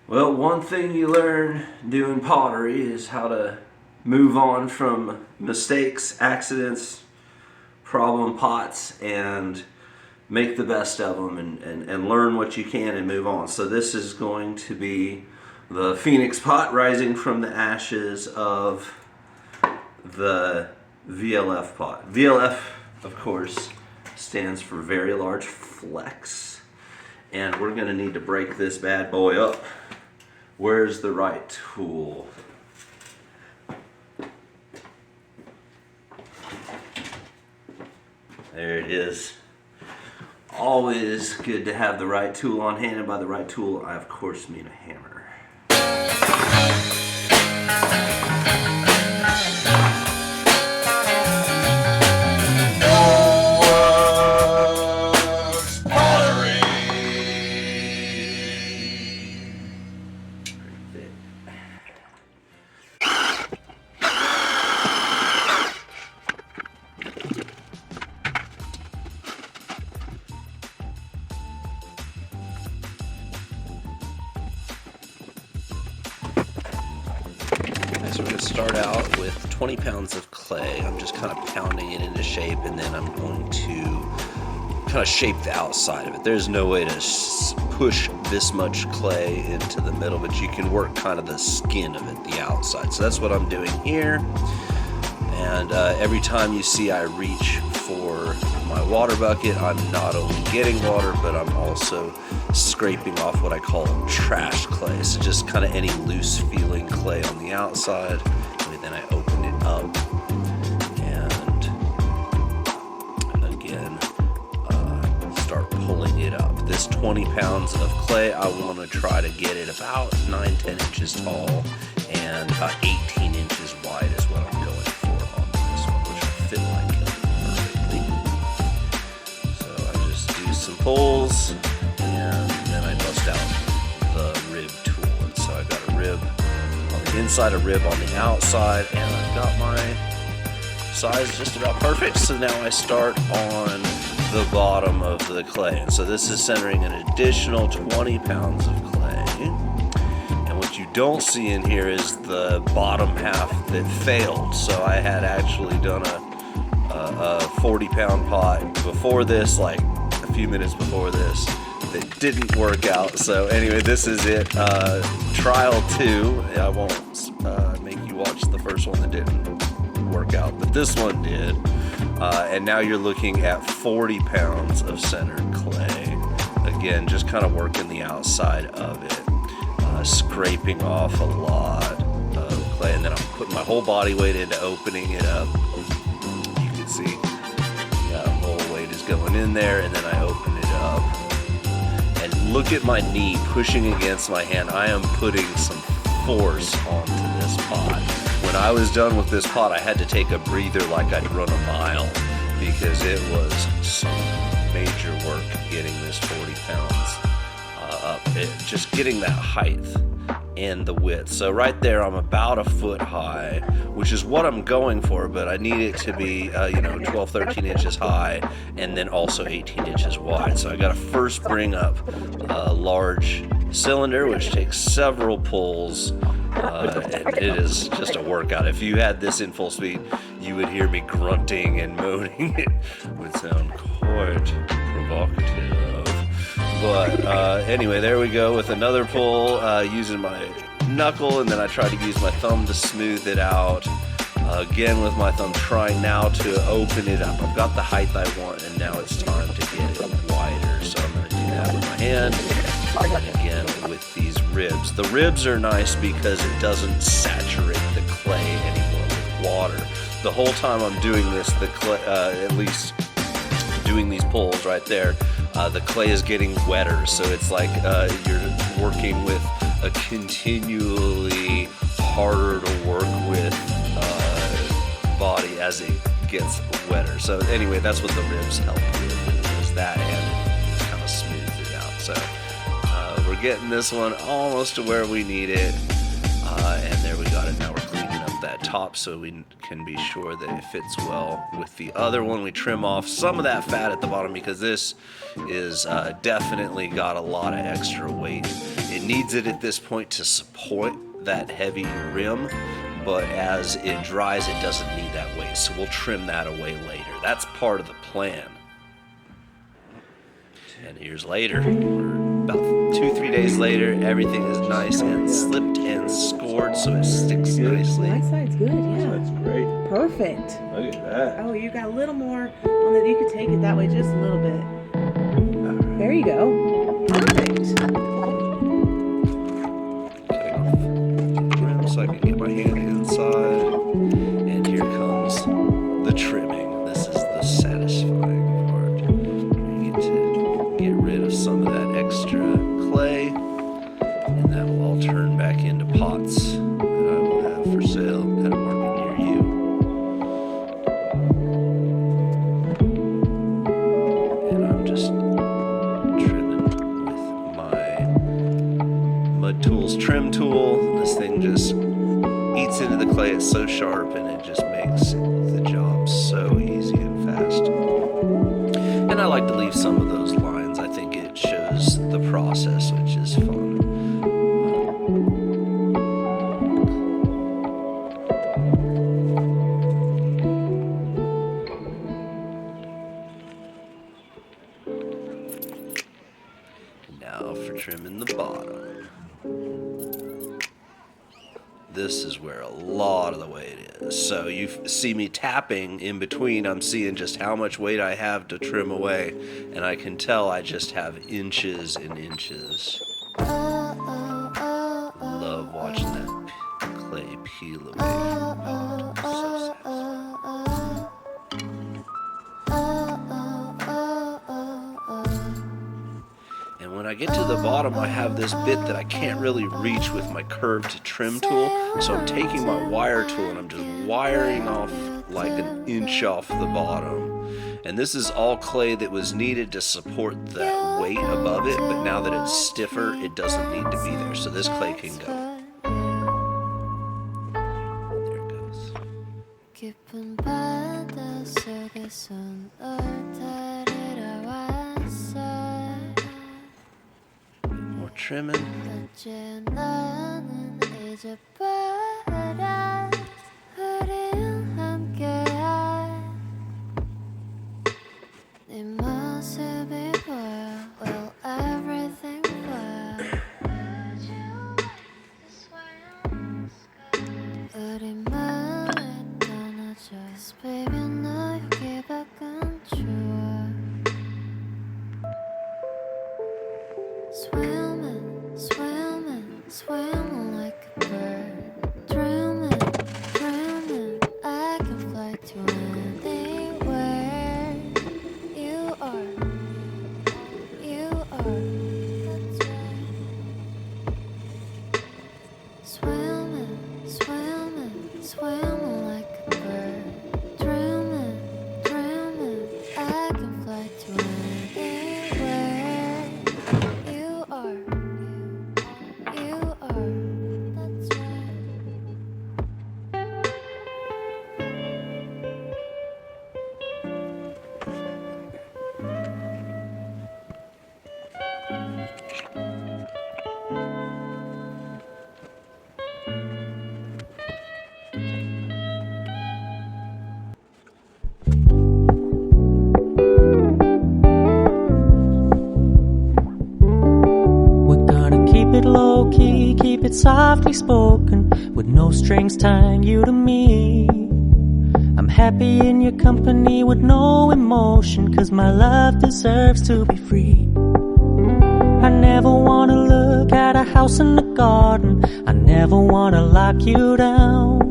Well, one thing you learn doing pottery is how to move on from mistakes, accidents, problem pots, and make the best of them and learn what you can and move on. So this is going to be the Phoenix pot rising from the ashes of the VLF pot. VLF, of course, stands for very large flex. And we're going to need to break this bad boy up. Where's the right tool? There it is. Always good to have the right tool on hand, and by the right tool, I of course mean a hammer. So we're going to start out with 20 pounds of clay. I'm just kind of pounding it into shape, and then I'm going to kind of shape the outside of it. There's no way to push this much clay into the middle, but you can work kind of the skin of it, the outside. So that's what I'm doing here. And every time you see I reach for my water bucket, I'm not only getting water, but I'm also scraping off what I call trash clay. So just kind of any loose feeling clay on the outside, and then I open it up, and again start pulling it up. This 20 pounds of clay, I want to try to get it about 9-10 inches tall and about 18 inches wide is what I'm going for on this one, which will fit my kiln perfectly. So I just do some pulls, and then I bust out the rib tool. And so I've got a rib on the inside, a rib on the outside, and I've got my size just about perfect. So now I start on the bottom of the clay. And so this is centering an additional 20 pounds of clay. And what you don't see in here is the bottom half that failed. So I had actually done a 40-pound pot before this, like a few minutes before this, that didn't work out. So anyway, this is it. Trial 2. I won't make you watch the first one that didn't work out, but this one did. And now you're looking at 40 pounds of centered clay. Again, just kind of working the outside of it, scraping off a lot of clay, and then I'm putting my whole body weight into opening it up. You can see, yeah, whole weight is going in there, and then I open it up. And look at my knee pushing against my hand. I am putting some force onto this pot. When I was done with this pot, I had to take a breather like I'd run a mile, because it was some major work getting this 40 pounds up. Just getting that height and the width. So right there, I'm about a foot high, which is what I'm going for, but I need it to be 12, 13 inches high, and then also 18 inches wide. So I got to first bring up a large cylinder, which takes several pulls, and it is just a workout. If you had this in full speed, you would hear me grunting and moaning. It would sound quite provocative. But anyway, there we go with another pull, using my knuckle, and then I try to use my thumb to smooth it out. Again with my thumb, trying now to open it up. I've got the height I want, and now it's time to get it wider. So I'm going to do that with my hand, and again with these ribs. The ribs are nice because it doesn't saturate the clay anymore with water. The whole time I'm doing this, the clay, at least doing these pulls right there, the clay is getting wetter, so it's like you're working with a continually harder to work with body as it gets wetter. So anyway, that's what the ribs help with, is that, and it kind of smooths it out. So we're getting this one almost to where we need it, and there we got it. Now we're cleaning up that top so we can be sure that it fits well with the other one. We trim off some of that fat at the bottom because this is definitely got a lot of extra weight. It needs it at this point to support that heavy rim, but as it dries, it doesn't need that weight, so we'll trim that away later. That's part of the plan. 10 years later, or about 2-3 days later, everything is nice and slipped and scored, so it sticks nicely. My side's good, yeah. That's great. Perfect. Look at that. Oh, you got a little more on that. You could take it that way just a little bit. There you go. Perfect. Okay, off so I can get my hand inside, and here comes the trimming. This is the satisfying part. We get to get rid of some of that extra clay, and that will all turn back into pots that I will have for sale at a market near you. And I'm just trimming with my Mud Tools trim tool. This thing just eats into the clay. It's so sharp, and it just makes the job so easy and fast. And I like to leave some of those lines. I think it shows the process, which is fun. Now for trimming the bottom. This is where a lot of the weight is. So you see me tapping in between. I'm seeing just how much weight I have to trim away, and I can tell I just have inches and inches. Love watching that clay peel away. Oh, it's so satisfying. And when I get to the bottom, I have this bit that I can't really reach with my curved trim tool. So I'm taking my wire tool and I'm just wiring off like an inch off the bottom. And this is all clay that was needed to support that weight above it, but now that it's stiffer, it doesn't need to be there. So this clay can go. There it goes. 어디선 널 데리러 왔어. More trimming. 어째 나는 잊어버려. 우린 함께한 네 모습이 보여. Will everything boil? 우리 마음에 떠나줘. 'Cause baby 나 여기 밖은 좋아. Swimming, swimming, swimming like a bird. Dreaming, dreaming, I can fly to anywhere. You are, that's right. Swimming, swimming, swimming like a bird. Dreaming, dreaming, I can fly to anywhere. You are, that's right. We're gonna keep it low key, keep it softly spoken, with no strings tying you to me. I'm happy in your company with no emotion, 'cause my love deserves to be free. I never wanna look at a house in the garden, I never wanna lock you down.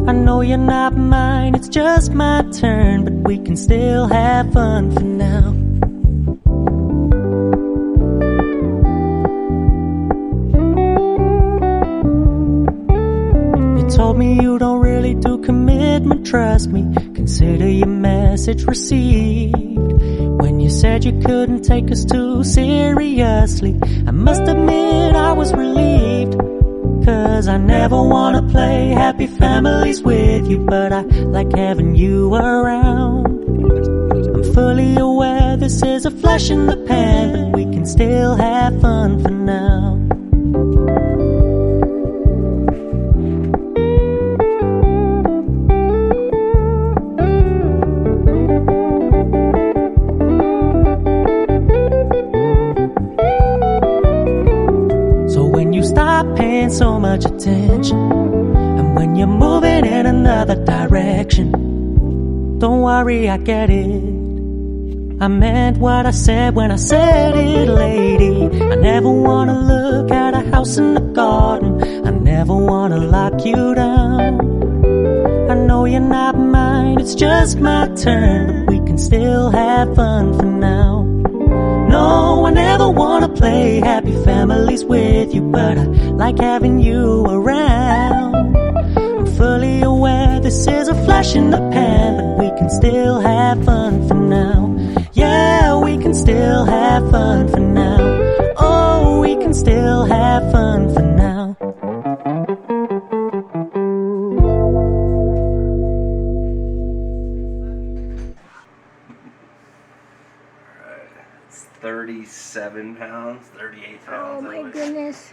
I know you're not mine, it's just my turn, but we can still have fun for now. You told me you don't really do commitment, trust me, consider your message received. When you said you couldn't take us too seriously, I must admit I was relieved. 'Cause I never wanna play happy families with you, but I like having you around. I'm fully aware this is a flash in the pan, but we can still have fun for now. So when you stop paying so much attention, and when you're moving in another direction, don't worry, I get it. I meant what I said when I said it, lady. I never wanna look at a house in the garden, I never wanna lock you down. I know you're not mine, it's just my turn, but we can still have fun for now. No, I never wanna play happy families with you, but I like having you around. I'm fully aware this is a flash in the pan, but we can still have fun for now. Yeah, we can still have fun for now. Oh, we can still have fun for now. It's 37 pounds, 38 pounds. Oh my goodness.